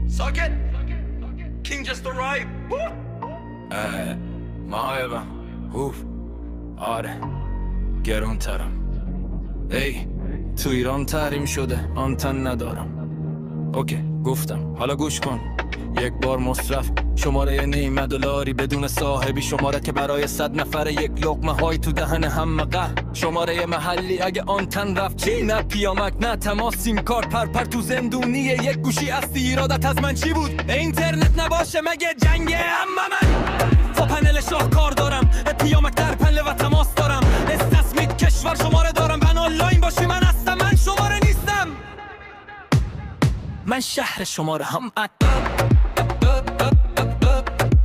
ساکت. King just arrived. مایبم اوف آره گرون ترم. ای تو ایران تحریم شده آنتن ندارم. اوکی گفتم حالا گوش کن. یک بار مصرف شماره $90 بدون صاحبی، شماره که برای 100 نفر یک لقمه های تو دهن همه قهر. شماره محلی اگه آنتن رفت چی؟ نه پیامک نه تماس، سیم کارت پر تو زندونیه. یک گوشی هستی ایرادت از من چی بود؟ اینترنت نباشه مگه جنگه؟ اما من با پنل شاهکار دارم، پیامک در پنل و تماس دارم. استثمید کشور شماره دارم، من آنلاین باشی من هستم، من شماره نیستم. من شهر شماره هم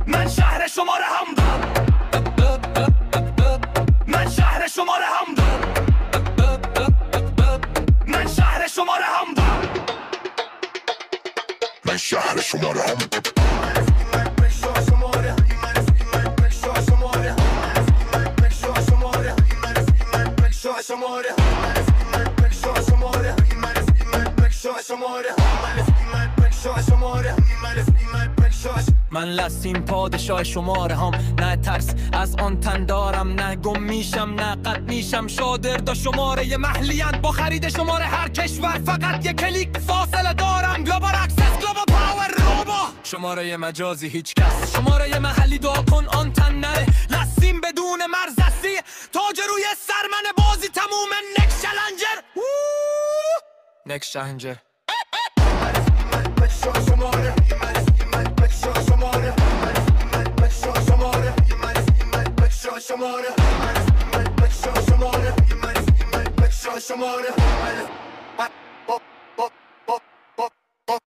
من شهر شماره هم من شهر شماره هم من شهر شماره هم من شهر شماره هم من لسیم پادشاه شماره هم. نه ترس از آن تن دارم، نه گم میشم نه قط میشم. شادردا شماره محلیان با خرید شماره هر کشور، فقط یک کلیک فاصله دارم. گلوبال اکسس گلوبال پاور روبا، شماره مجازی هیچ کس. شماره محلی دعا کن آن تن نره، لسیم بدون مرزسی. تاج روی سر من بازی تموم. نکس چالنجر نکس چالنجر شماره